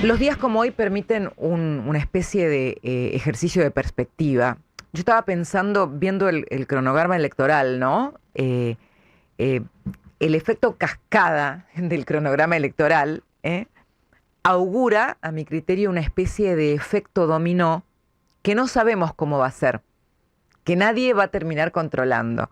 Los días como hoy permiten una especie de ejercicio de perspectiva. Yo estaba pensando, viendo el cronograma electoral, ¿no? Eh, el efecto cascada del cronograma electoral augura, a mi criterio, una especie de efecto dominó que no sabemos cómo va a ser, que nadie va a terminar controlando.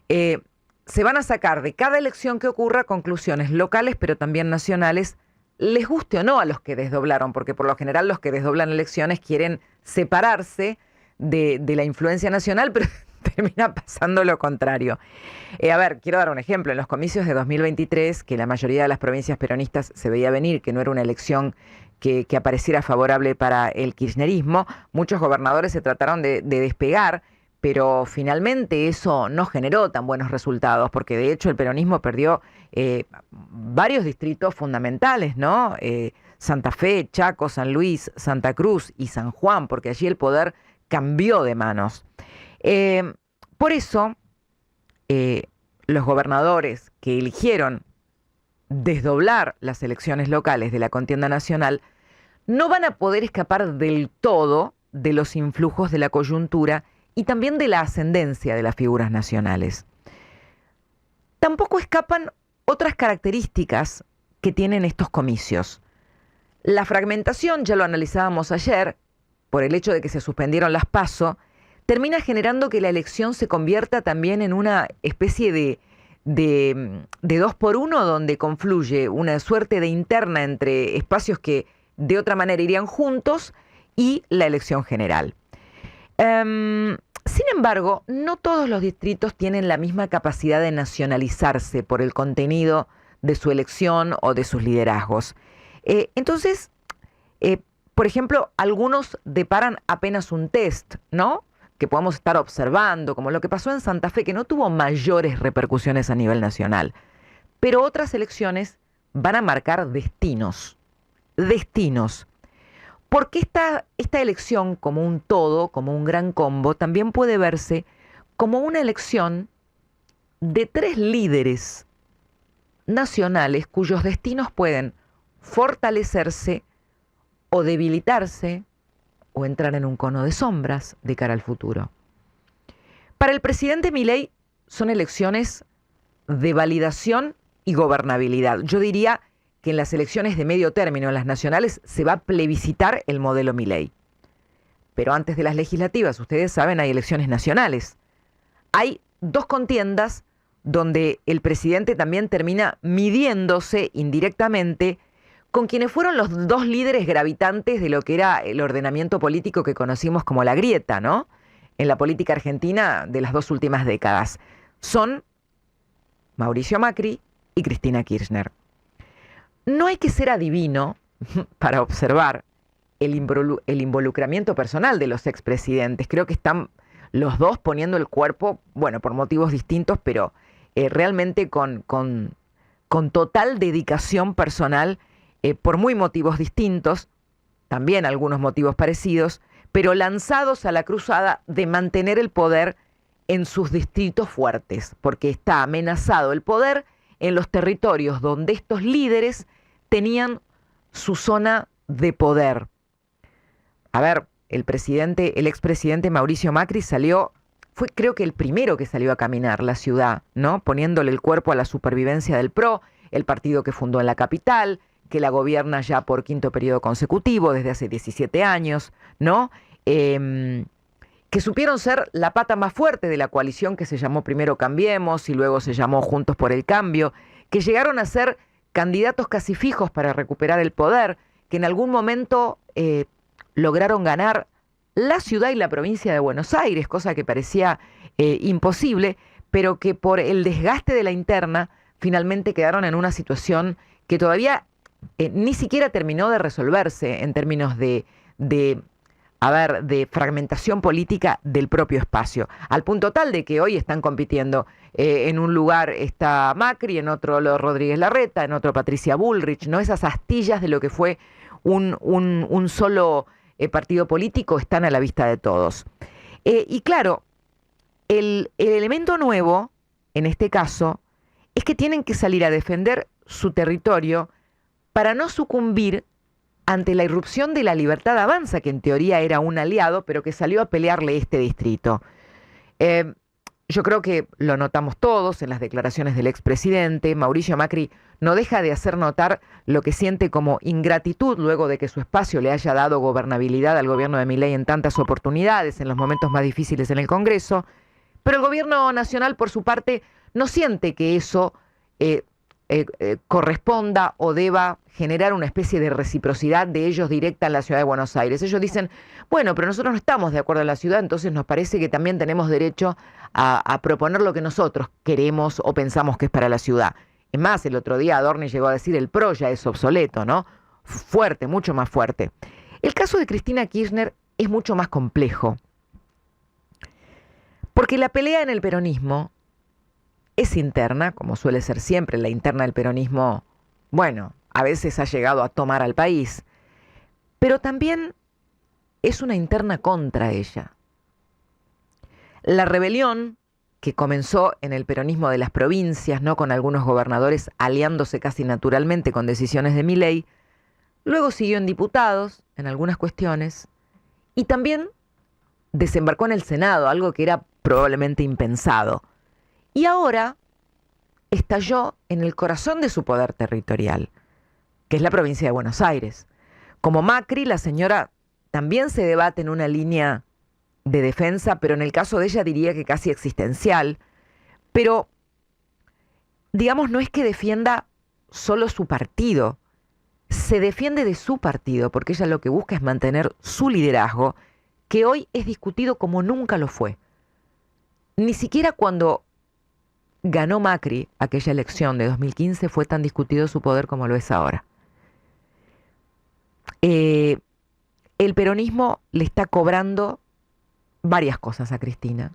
Eh, Se van a sacar de cada elección que ocurra conclusiones locales, pero también nacionales, les guste o no a los que desdoblaron, porque por lo general los que desdoblan elecciones quieren separarse de la influencia nacional, pero termina pasando lo contrario. A ver, quiero dar un ejemplo. En los comicios de 2023, que la mayoría de las provincias peronistas se veía venir, que no era una elección que apareciera favorable para el kirchnerismo, muchos gobernadores se trataron de despegar, pero finalmente eso no generó tan buenos resultados, porque de hecho el peronismo perdió varios distritos fundamentales, ¿no? Santa Fe, Chaco, San Luis, Santa Cruz y San Juan, porque allí el poder cambió de manos. Eh, por eso, los gobernadores que eligieron desdoblar las elecciones locales de la contienda nacional no van a poder escapar del todo de los influjos de la coyuntura y también de la ascendencia de las figuras nacionales. Tampoco escapan otras características que tienen estos comicios. La fragmentación, ya lo analizábamos ayer, por el hecho de que se suspendieron las PASO, termina generando que la elección se convierta también en una especie de dos por uno, donde confluye una suerte de interna entre espacios que de otra manera irían juntos y la elección general. Sin embargo, no todos los distritos tienen la misma capacidad de nacionalizarse por el contenido de su elección o de sus liderazgos. Entonces, por ejemplo, algunos deparan apenas un test, ¿no? Que podamos estar observando, como lo que pasó en Santa Fe, que no tuvo mayores repercusiones a nivel nacional. Pero otras elecciones van a marcar destinos. Destinos. Porque esta elección como un todo, como un gran combo, también puede verse como una elección de tres líderes nacionales cuyos destinos pueden fortalecerse o debilitarse o entrar en un cono de sombras de cara al futuro. Para el presidente Milei son elecciones de validación y gobernabilidad. Yo diría que en las elecciones de medio término, en las nacionales, se va a plebiscitar el modelo Milei. Pero antes de las legislativas, ustedes saben, hay elecciones nacionales. Hay dos contiendas donde el presidente también termina midiéndose indirectamente con quienes fueron los dos líderes gravitantes de lo que era el ordenamiento político que conocimos como la grieta, ¿no? En la política argentina de las dos últimas décadas. Son Mauricio Macri y Cristina Kirchner. No hay que ser adivino para observar el involucramiento personal de los expresidentes. Creo que están los dos poniendo el cuerpo, bueno, por motivos distintos, pero realmente con total dedicación personal, por muy motivos distintos, también algunos motivos parecidos, pero lanzados a la cruzada de mantener el poder en sus distritos fuertes, porque está amenazado el poder en los territorios donde estos líderes tenían su zona de poder. A ver, el expresidente Mauricio Macri fue creo que el primero que salió a caminar la ciudad, ¿no? Poniéndole el cuerpo a la supervivencia del PRO, el partido que fundó en la capital, que la gobierna ya por quinto periodo consecutivo desde hace 17 años, ¿no? Que supieron ser la pata más fuerte de la coalición que se llamó primero Cambiemos y luego se llamó Juntos por el Cambio, que llegaron a ser candidatos casi fijos para recuperar el poder, que en algún momento lograron ganar la ciudad y la provincia de Buenos Aires, cosa que parecía imposible, pero que por el desgaste de la interna finalmente quedaron en una situación que todavía ni siquiera terminó de resolverse en términos de fragmentación política del propio espacio, al punto tal de que hoy están compitiendo. En un lugar está Macri, en otro Rodríguez Larreta, en otro Patricia Bullrich, ¿no? Esas astillas de lo que fue un solo partido político están a la vista de todos. Y claro, el elemento nuevo, en este caso, es que tienen que salir a defender su territorio para no sucumbir ante la irrupción de la Libertad Avanza, que en teoría era un aliado, pero que salió a pelearle este distrito. Eh, yo creo que lo notamos todos en las declaraciones del expresidente. Mauricio Macri no deja de hacer notar lo que siente como ingratitud luego de que su espacio le haya dado gobernabilidad al gobierno de Milei en tantas oportunidades, en los momentos más difíciles en el Congreso. Pero el gobierno nacional, por su parte, no siente que eso corresponda o deba generar una especie de reciprocidad de ellos directa en la ciudad de Buenos Aires. Ellos dicen, bueno, pero nosotros no estamos de acuerdo en la ciudad, entonces nos parece que también tenemos derecho a proponer lo que nosotros queremos o pensamos que es para la ciudad. Es más, el otro día Adorni llegó a decir, el PRO ya es obsoleto, ¿no? Fuerte, mucho más fuerte. El caso de Cristina Kirchner es mucho más complejo, porque la pelea en el peronismo es interna, como suele ser siempre. La interna del peronismo, bueno, a veces ha llegado a tomar al país, pero también es una interna contra ella. La rebelión que comenzó en el peronismo de las provincias, ¿no?, con algunos gobernadores aliándose casi naturalmente con decisiones de Milei, luego siguió en diputados, en algunas cuestiones, y también desembarcó en el Senado, algo que era probablemente impensado. Y ahora estalló en el corazón de su poder territorial, que es la provincia de Buenos Aires. Como Macri, la señora también se debate en una línea de defensa, pero en el caso de ella diría que casi existencial. Pero, digamos, no es que defienda solo su partido, se defiende de su partido, porque ella lo que busca es mantener su liderazgo, que hoy es discutido como nunca lo fue. Ni siquiera cuando ganó Macri aquella elección de 2015 fue tan discutido su poder como lo es ahora. El peronismo le está cobrando varias cosas a Cristina,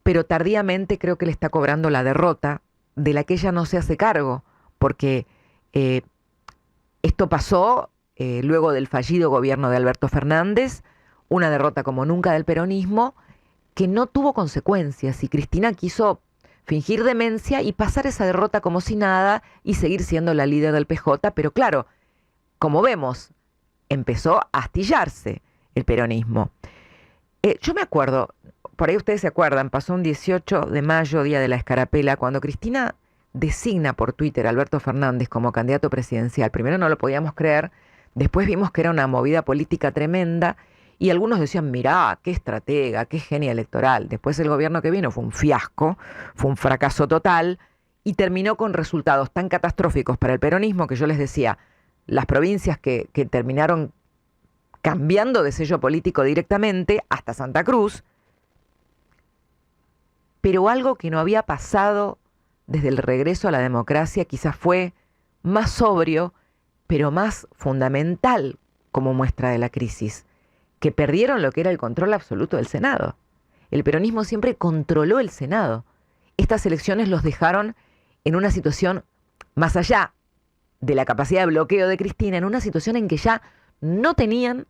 pero tardíamente creo que le está cobrando la derrota de la que ella no se hace cargo, porque esto pasó luego del fallido gobierno de Alberto Fernández, una derrota como nunca del peronismo, que no tuvo consecuencias, y Cristina quiso fingir demencia y pasar esa derrota como si nada y seguir siendo la líder del PJ, pero claro, como vemos, empezó a astillarse el peronismo. Yo me acuerdo, por ahí ustedes se acuerdan, pasó un 18 de mayo, día de la Escarapela, cuando Cristina designa por Twitter a Alberto Fernández como candidato presidencial. Primero no lo podíamos creer, después vimos que era una movida política tremenda, y algunos decían, mirá, qué estratega, qué genia electoral. Después el gobierno que vino fue un fiasco, fue un fracaso total, y terminó con resultados tan catastróficos para el peronismo que yo les decía, las provincias que terminaron cambiando de sello político directamente, hasta Santa Cruz, pero algo que no había pasado desde el regreso a la democracia quizás fue más sobrio, pero más fundamental como muestra de la crisis, que perdieron lo que era el control absoluto del Senado. El peronismo siempre controló el Senado. Estas elecciones los dejaron en una situación, más allá de la capacidad de bloqueo de Cristina, en una situación en que ya no tenían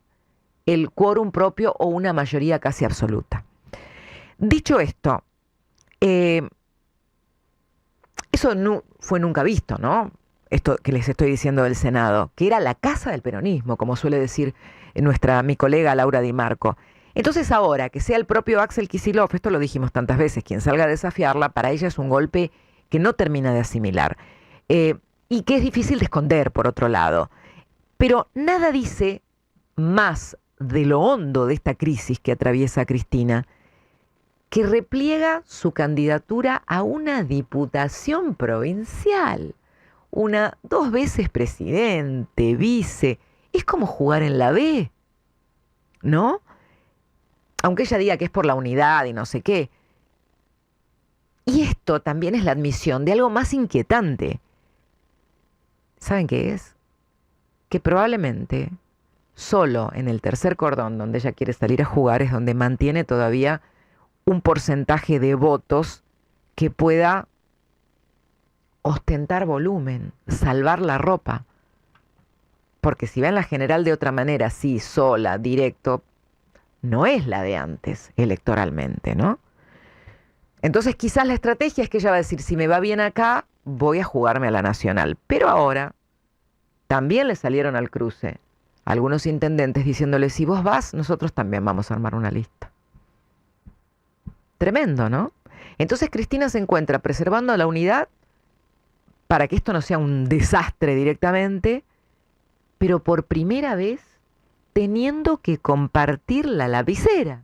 el quórum propio o una mayoría casi absoluta. Dicho esto, eso no fue nunca visto, ¿no? Esto que les estoy diciendo del Senado, que era la casa del peronismo, como suele decir mi colega Laura Di Marco. Entonces ahora, que sea el propio Axel Kicillof, esto lo dijimos tantas veces, quien salga a desafiarla, para ella es un golpe que no termina de asimilar. Y que es difícil de esconder, por otro lado. Pero nada dice más de lo hondo de esta crisis que atraviesa Cristina, que repliega su candidatura a una diputación provincial. 2 veces presidente, vice. Es como jugar en la B, ¿no? Aunque ella diga que es por la unidad y no sé qué. Y esto también es la admisión de algo más inquietante. ¿Saben qué es? Que probablemente solo en el tercer cordón, donde ella quiere salir a jugar, es donde mantiene todavía un porcentaje de votos que pueda ostentar volumen, salvar la ropa. Porque si ven la general de otra manera, sí, sola, directo, no es la de antes electoralmente, ¿no? Entonces quizás la estrategia es que ella va a decir, si me va bien acá, voy a jugarme a la nacional. Pero ahora también le salieron al cruce algunos intendentes diciéndole, si vos vas, nosotros también vamos a armar una lista. Tremendo, ¿no? Entonces Cristina se encuentra preservando la unidad para que esto no sea un desastre directamente, pero por primera vez teniendo que compartir la lapicera.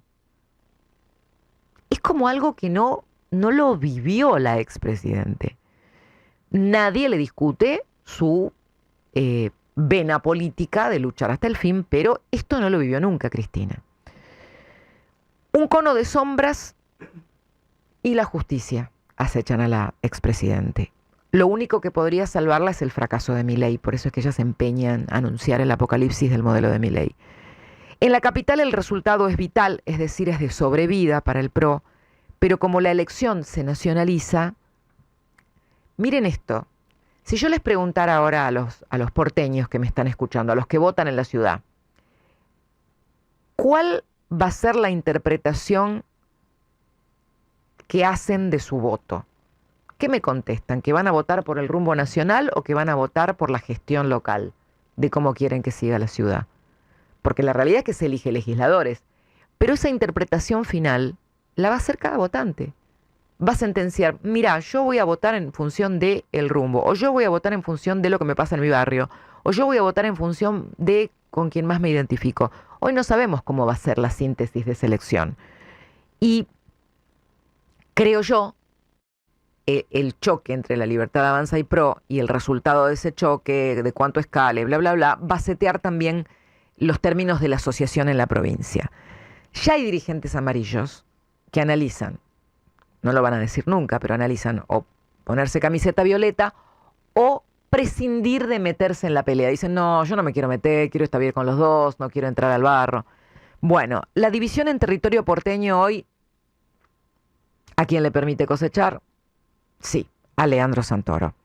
Es como algo que no lo vivió la expresidente. Nadie le discute su vena política de luchar hasta el fin, pero esto no lo vivió nunca Cristina. Un cono de sombras y la justicia acechan a la expresidente. Lo único que podría salvarla es el fracaso de Milei, por eso es que ella se empeña en anunciar el apocalipsis del modelo de Milei. En la capital el resultado es vital, es decir, es de sobrevida para el PRO, pero como la elección se nacionaliza, miren esto, si yo les preguntara ahora a los porteños que me están escuchando, a los que votan en la ciudad, ¿cuál va a ser la interpretación que hacen de su voto? ¿Qué me contestan? ¿Que van a votar por el rumbo nacional o que van a votar por la gestión local de cómo quieren que siga la ciudad? Porque la realidad es que se elige legisladores, pero esa interpretación final la va a hacer cada votante. Va a sentenciar, mira, yo voy a votar en función del rumbo, o yo voy a votar en función de lo que me pasa en mi barrio, o yo voy a votar en función de con quien más me identifico. Hoy no sabemos cómo va a ser la síntesis de esa elección. Y creo yo, el choque entre la Libertad Avanza y PRO y el resultado de ese choque, de cuánto escale, bla, bla, bla, va a setear también los términos de la asociación en la provincia. Ya hay dirigentes amarillos que analizan, no lo van a decir nunca, pero analizan o ponerse camiseta violeta o prescindir de meterse en la pelea. Dicen, no, yo no me quiero meter, quiero estar bien con los dos, no quiero entrar al barro. Bueno, la división en territorio porteño hoy, ¿a quién le permite cosechar? Sí, a Leandro Santoro,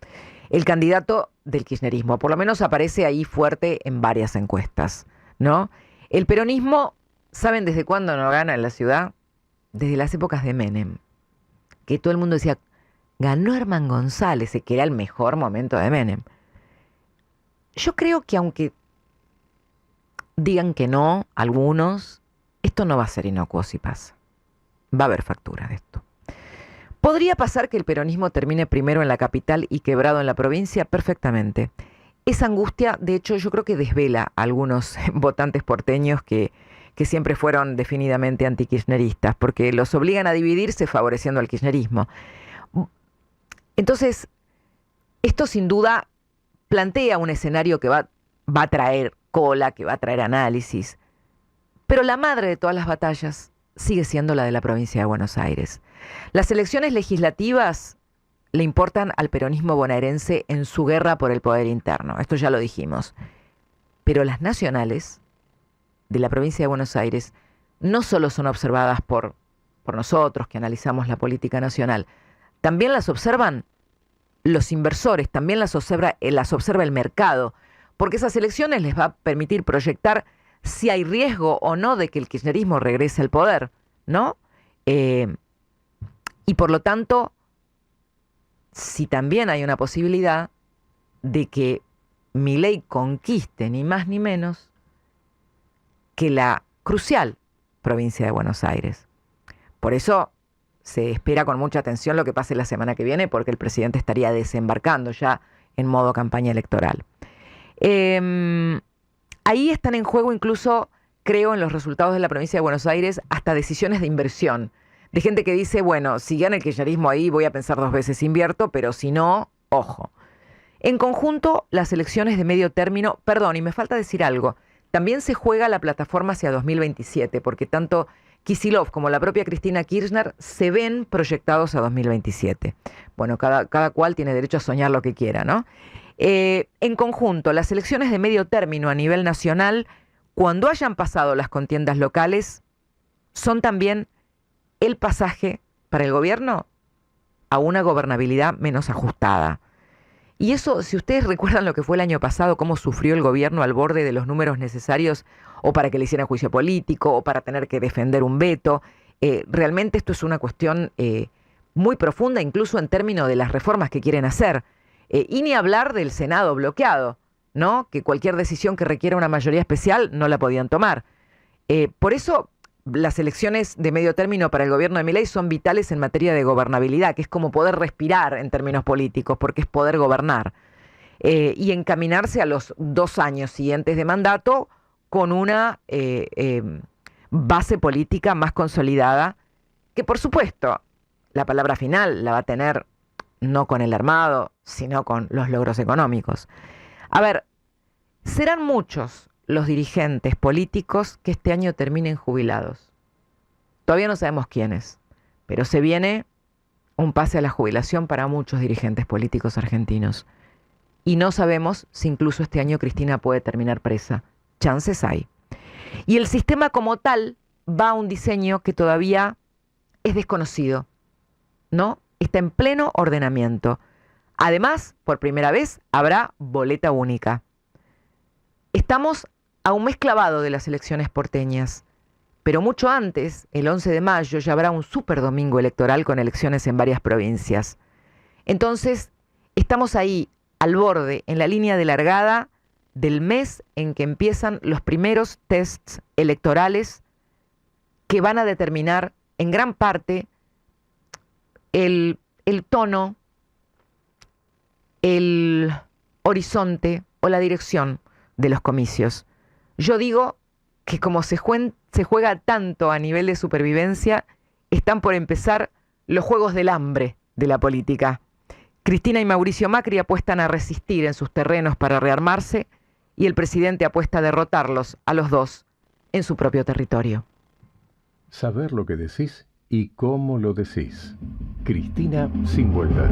el candidato del kirchnerismo. Por lo menos aparece ahí fuerte en varias encuestas, ¿no? El peronismo, ¿saben desde cuándo no gana en la ciudad? Desde las épocas de Menem, que todo el mundo decía, ganó Herman González, que era el mejor momento de Menem. Yo creo que aunque digan que no, algunos, esto no va a ser inocuo si pasa. Va a haber factura de esto. ¿Podría pasar que el peronismo termine primero en la capital y quebrado en la provincia? Perfectamente. Esa angustia, de hecho, yo creo que desvela a algunos votantes porteños que siempre fueron definidamente antikirchneristas, porque los obligan a dividirse favoreciendo al kirchnerismo. Entonces, esto sin duda plantea un escenario que va a traer cola, que va a traer análisis, pero la madre de todas las batallas sigue siendo la de la provincia de Buenos Aires. Las elecciones legislativas le importan al peronismo bonaerense en su guerra por el poder interno, esto ya lo dijimos, pero las nacionales de la provincia de Buenos Aires no solo son observadas por nosotros que analizamos la política nacional, también las observan los inversores, también las observa el mercado, porque esas elecciones les va a permitir proyectar si hay riesgo o no de que el kirchnerismo regrese al poder, ¿no? Y por lo tanto, si también hay una posibilidad de que Milei conquiste ni más ni menos que la crucial provincia de Buenos Aires. Por eso se espera con mucha atención lo que pase la semana que viene, porque el presidente estaría desembarcando ya en modo campaña electoral. Ahí están en juego incluso, creo, en los resultados de la provincia de Buenos Aires, hasta decisiones de inversión. De gente que dice, bueno, si gana el kirchnerismo ahí voy a pensar 2 veces, invierto, pero si no, ojo. En conjunto, las elecciones de medio término, perdón, y me falta decir algo, también se juega la plataforma hacia 2027, porque tanto Kicillof como la propia Cristina Kirchner se ven proyectados a 2027. Bueno, cada cual tiene derecho a soñar lo que quiera, ¿no? En conjunto, las elecciones de medio término a nivel nacional, cuando hayan pasado las contiendas locales, son también el pasaje para el gobierno a una gobernabilidad menos ajustada. Y eso, si ustedes recuerdan lo que fue el año pasado, cómo sufrió el gobierno al borde de los números necesarios o para que le hicieran juicio político o para tener que defender un veto, realmente esto es una cuestión muy profunda, incluso en términos de las reformas que quieren hacer. Y ni hablar del Senado bloqueado, ¿no? Que cualquier decisión que requiera una mayoría especial no la podían tomar. Por eso las elecciones de medio término para el gobierno de Milei son vitales en materia de gobernabilidad, que es como poder respirar en términos políticos, porque es poder gobernar. Y encaminarse a los 2 años siguientes de mandato con una base política más consolidada, que por supuesto la palabra final la va a tener no con el armado, sino con los logros económicos. A ver, serán muchos los dirigentes políticos que este año terminen jubilados. Todavía no sabemos quiénes, pero se viene un pase a la jubilación para muchos dirigentes políticos argentinos. Y no sabemos si incluso este año Cristina puede terminar presa. Chances hay. Y el sistema como tal va a un diseño que todavía es desconocido, ¿no? Está en pleno ordenamiento. Además, por primera vez, habrá boleta única. Estamos a un mes clavado de las elecciones porteñas, pero mucho antes, el 11 de mayo, ya habrá un super domingo electoral con elecciones en varias provincias. Entonces, estamos ahí, al borde, en la línea de largada del mes en que empiezan los primeros tests electorales que van a determinar en gran parte el tono, el horizonte o la dirección de los comicios. Yo digo que como se juega tanto a nivel de supervivencia, están por empezar los juegos del hambre de la política. Cristina y Mauricio Macri apuestan a resistir en sus terrenos para rearmarse y el presidente apuesta a derrotarlos a los dos en su propio territorio. Saber lo que decís y cómo lo decís. Cristina sin vueltas.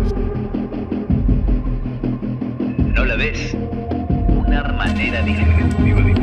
¿No la ves? Una manera disruptiva de